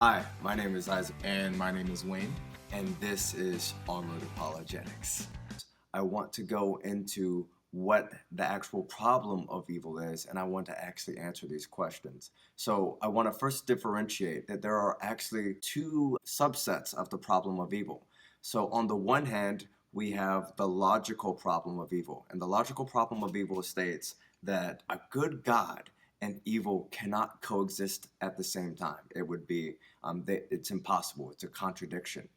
Hi, my name is Isaac, And my name is Wayne. and this is Armored Apologetics. I want to go into what the actual problem of evil is, and I want to actually answer these questions. So, I want to first differentiate that there are actually two subsets of the problem of evil. So, on the one hand, we have the logical problem of evil, and the logical problem of evil states that a good God and evil cannot coexist at the same time. It would be, it's impossible. It's a contradiction.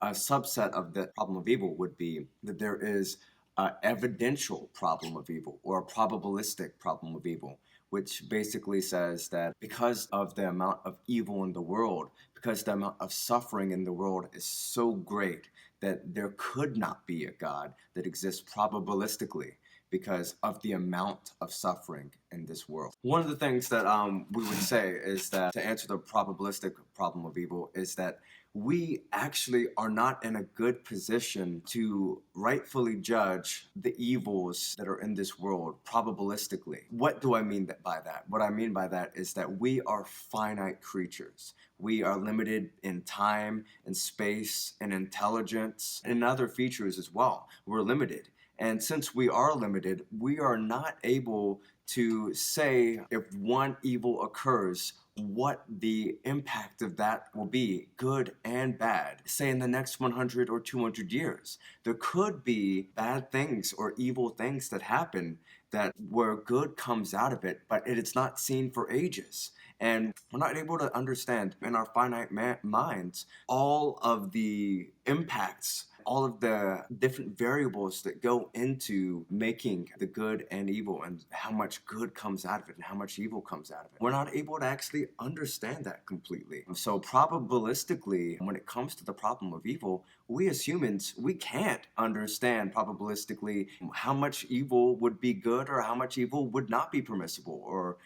A subset of the problem of evil would be that there is an evidential problem of evil or a probabilistic problem of evil, which basically says that because of the amount of evil in the world, because the amount of suffering in the world is so great that there could not be a God that exists probabilistically because of the amount of suffering in this world. One of the things that we would say is that to answer the probabilistic problem of evil is that we actually are not in a good position to rightfully judge the evils that are in this world probabilistically. What do I mean by that? What I mean by that is that we are finite creatures. We are limited in time and space and intelligence and other features as well. We're limited. And since we are limited, we are not able to say if one evil occurs, what the impact of that will be, good and bad, say in the next 100 or 200 years. There could be bad things or evil things that happen that where good comes out of it, but it is not seen for ages. And we're not able to understand in our finite minds all of the impacts, all of the different variables that go into making the good and evil and how much good comes out of it and how much evil comes out of it. We're not able to actually understand that completely. So probabilistically, when it comes to the problem of evil, we as humans, we can't understand probabilistically how much evil would be good or how much evil would not be permissible, or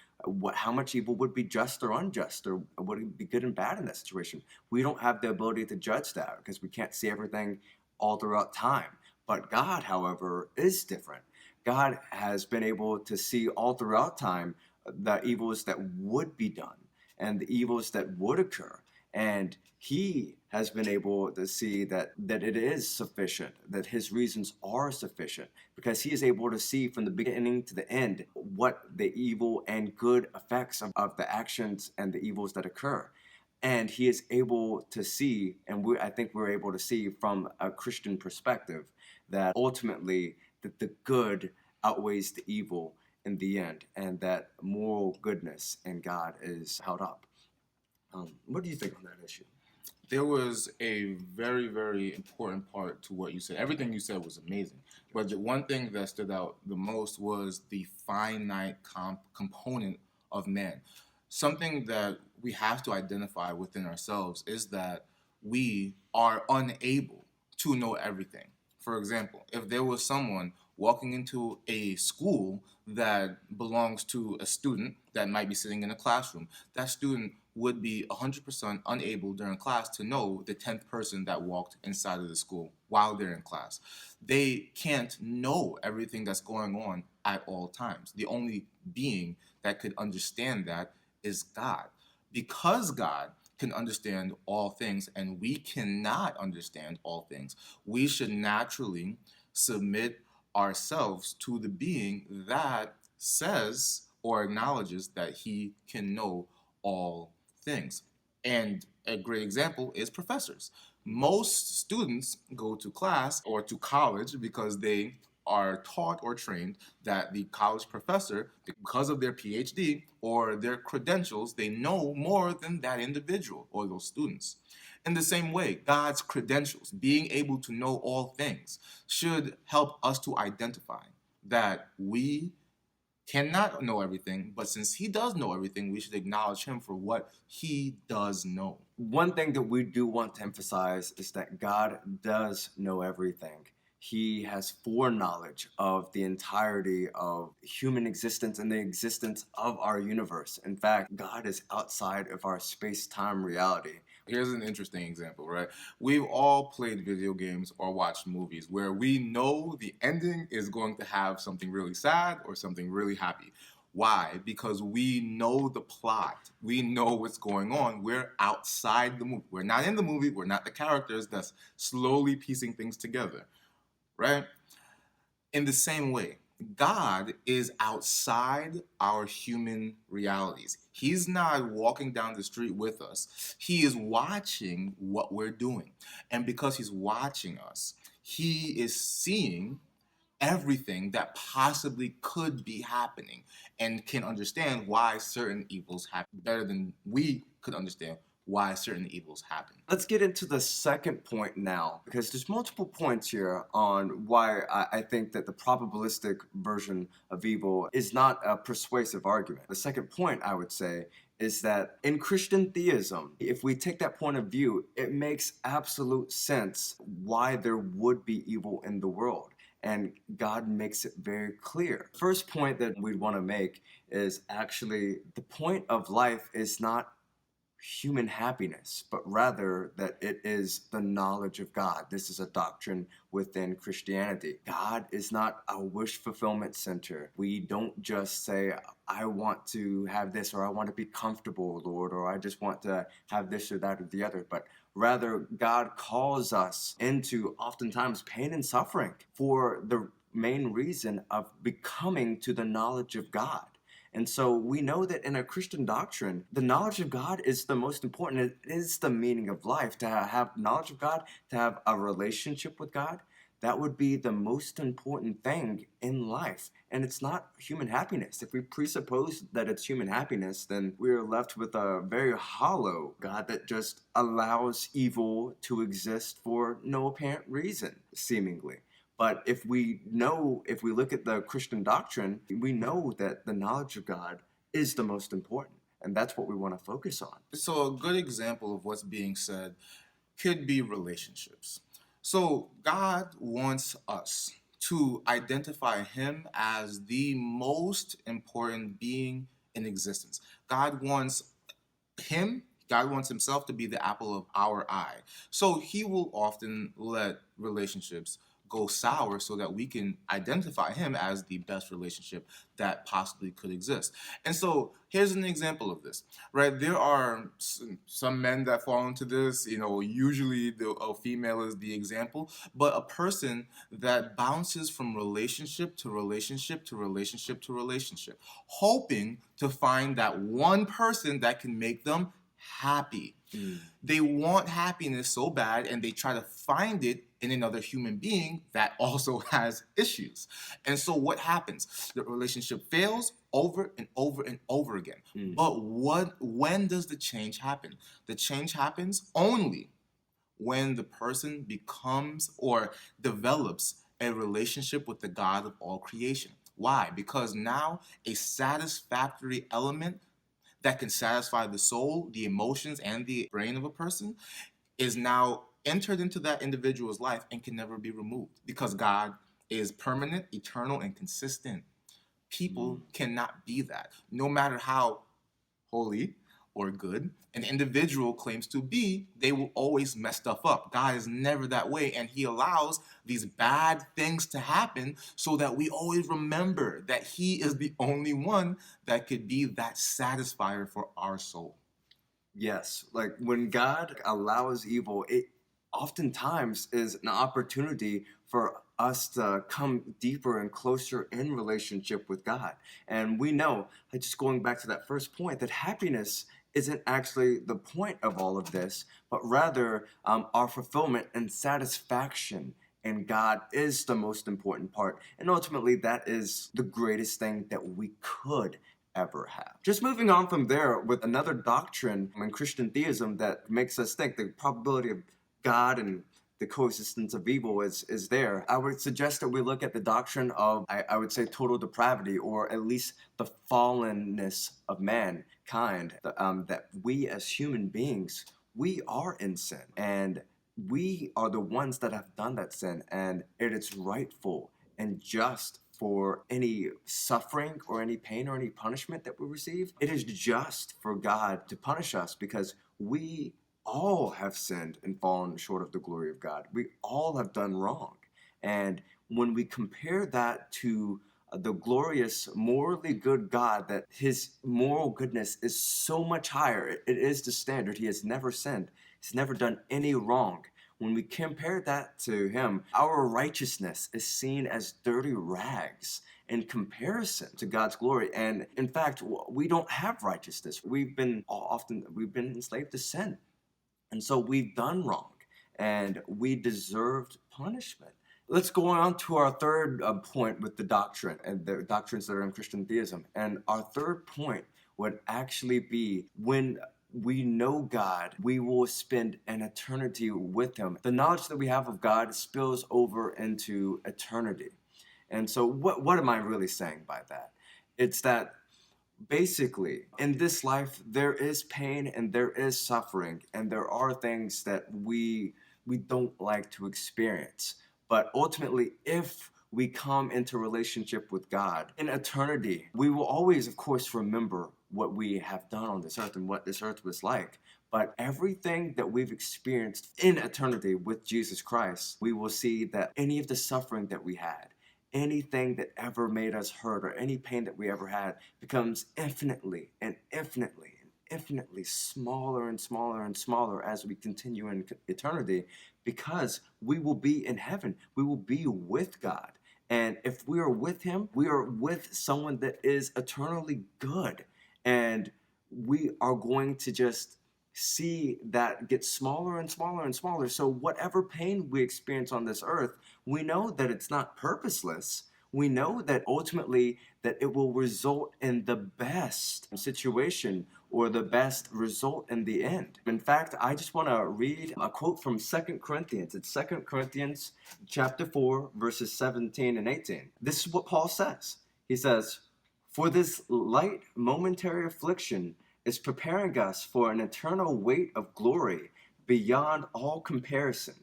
how much evil would be just or unjust, or would it be good and bad in that situation. We don't have the ability to judge that because we can't see everything all throughout time. But God, however, is different. God has been able to see all throughout time the evils that would be done and the evils that would occur. And he has been able to see that it is sufficient, that his reasons are sufficient, because he is able to see from the beginning to the end what the evil and good effects of the actions and the evils that occur. And he is able to see, and I think we're able to see from a Christian perspective, that ultimately that the good outweighs the evil in the end, and that moral goodness in God is held up. What do you think on that issue? There was a very, very important part to what you said. Everything you said was amazing. But the one thing that stood out the most was the finite component of man. Something that we have to identify within ourselves is that we are unable to know everything. For example, if there was someone walking into a school that belongs to a student that might be sitting in a classroom, that student would be 100% unable during class to know the 10th person that walked inside of the school while they're in class. They can't know everything that's going on at all times. The only being that could understand that is God. Because God can understand all things and we cannot understand all things, we should naturally submit ourselves to the being that says or acknowledges that he can know all things. And a great example is professors. Most students go to class or to college because they are taught or trained that the college professor, because of their PhD or their credentials, they know more than that individual or those students. In the same way, God's credentials, being able to know all things, should help us to identify that we cannot know everything, but since he does know everything, we should acknowledge him for what he does know. One thing that we do want to emphasize is that God does know everything. He has foreknowledge of the entirety of human existence and the existence of our universe. In fact, God is outside of our space-time reality. Here's an interesting example, right? We've all played video games or watched movies where we know the ending is going to have something really sad or something really happy. Why? Because we know the plot. We know what's going on. We're outside the movie. We're not in the movie. We're not the characters that's slowly piecing things together, right? In the same way, God is outside our human realities. He's not walking down the street with us. He is watching what we're doing. And because he's watching us, he is seeing everything that possibly could be happening and can understand why certain evils happen better than we could understand why certain evils happen. Let's get into the second point now, because there's multiple points here on why I think that the probabilistic version of evil is not a persuasive argument. The second point, I would say, is that in Christian theism, if we take that point of view, it makes absolute sense why there would be evil in the world. And God makes it very clear. First point that we'd want to make is actually the point of life is not human happiness, but rather that it is the knowledge of God. This is a doctrine within Christianity. God is not a wish fulfillment center. We don't just say, I want to have this, or I want to be comfortable, Lord, or I just want to have this or that or the other, but rather God calls us into oftentimes pain and suffering for the main reason of becoming to the knowledge of God. And so we know that in a Christian doctrine, the knowledge of God is the most important. It is the meaning of life. To have knowledge of God, to have a relationship with God, that would be the most important thing in life. And it's not human happiness. If we presuppose that it's human happiness, then we're left with a very hollow God that just allows evil to exist for no apparent reason, seemingly. But if we look at the Christian doctrine, we know that the knowledge of God is the most important. And that's what we want to focus on. So, a good example of what's being said could be relationships. So, God wants us to identify Him as the most important being in existence. God wants God wants Himself to be the apple of our eye. So, He will often let relationships go sour so that we can identify Him as the best relationship that possibly could exist. And so here's an example of this, right? There are some men that fall into this, usually a female is the example, but a person that bounces from relationship to relationship to relationship to relationship, hoping to find that one person that can make them happy. They want happiness so bad, and they try to find it in another human being that also has issues. And so what happens? The relationship fails over and over and over again. But when does the change happen? The change happens only when the person becomes or develops a relationship with the God of all creation. Why? Because now a satisfactory element that can satisfy the soul, the emotions, and the brain of a person is now entered into that individual's life and can never be removed because God is permanent, eternal, and consistent. People cannot be that. No matter how holy or good an individual claims to be, they will always mess stuff up. God is never that way, and He allows these bad things to happen so that we always remember that He is the only one that could be that satisfier for our soul. Yes, like when God allows evil, it oftentimes is an opportunity for us to come deeper and closer in relationship with God. And we know, like just going back to that first point, that happiness isn't actually the point of all of this, but rather our fulfillment and satisfaction in God is the most important part. And ultimately, that is the greatest thing that we could ever have. Just moving on from there with another doctrine in Christian theism that makes us think the probability of God and the coexistence of evil is there. I would suggest that we look at the doctrine of, I would say, total depravity, or at least the fallenness of mankind, that we as human beings, we are in sin, and we are the ones that have done that sin, and it is rightful and just for any suffering or any pain or any punishment that we receive. It is just for God to punish us because we all have sinned and fallen short of the glory of God. We all have done wrong. And when we compare that to the glorious, morally good God, that his moral goodness is so much higher. It is the standard. He has never sinned. He's never done any wrong. When we compare that to him, our righteousness is seen as dirty rags in comparison to God's glory. And in fact, we don't have righteousness. We've been enslaved to sin. And so we've done wrong and we deserved punishment. Let's go on to our third point with the doctrine and the doctrines that are in Christian theism. And our third point would actually be, when we know God, we will spend an eternity with him. The knowledge that we have of God spills over into eternity. And so what am I really saying by that? It's that basically in this life there is pain and there is suffering and there are things that we don't like to experience. But ultimately, if we come into relationship with God in eternity, we will always, of course, remember what we have done on this earth and what this earth was like. But everything that we've experienced in eternity with Jesus Christ, we will see that any of the suffering that we had, anything that ever made us hurt, or any pain that we ever had, becomes infinitely and infinitely and infinitely smaller and smaller and smaller as we continue in eternity, because we will be in heaven. We will be with God. And if we are with him, we are with someone that is eternally good. And we are going to just see that get smaller and smaller and smaller. So whatever pain we experience on this earth, we know that it's not purposeless. We know that ultimately that it will result in the best situation or the best result in the end. In fact, I just want to read a quote from 2 Corinthians. It's 2 Corinthians chapter 4, verses 17 and 18. This is what Paul says. He says, "For this light momentary affliction is preparing us for an eternal weight of glory beyond all comparison,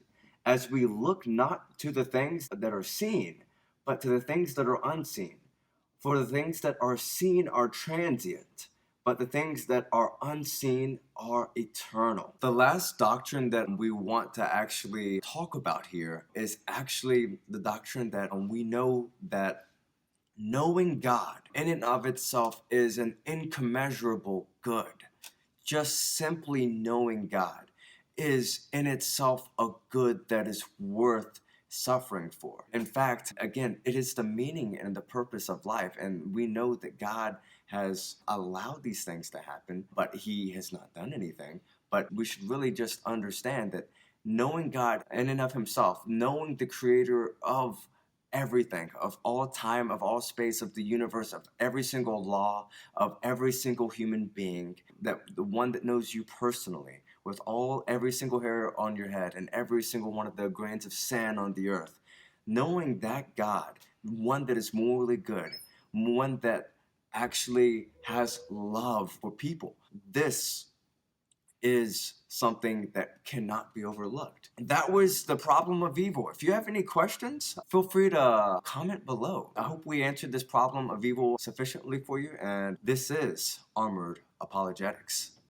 as we look not to the things that are seen, but to the things that are unseen. For the things that are seen are transient, but the things that are unseen are eternal." The last doctrine that we want to actually talk about here is actually the doctrine that we know that knowing God in and of itself is an incommensurable good. Just simply knowing God is in itself a good that is worth suffering for. In fact, again, it is the meaning and the purpose of life. And we know that God has allowed these things to happen, but he has not done anything. But we should really just understand that knowing God in and of himself, knowing the creator of everything, of all time, of all space, of the universe, of every single law, of every single human being, that the one that knows you personally, with every single hair on your head and every single one of the grains of sand on the earth, knowing that God, one that is morally good, one that actually has love for people, this is something that cannot be overlooked. That was the problem of evil. If you have any questions, feel free to comment below. I hope we answered this problem of evil sufficiently for you, and this is Armored Apologetics.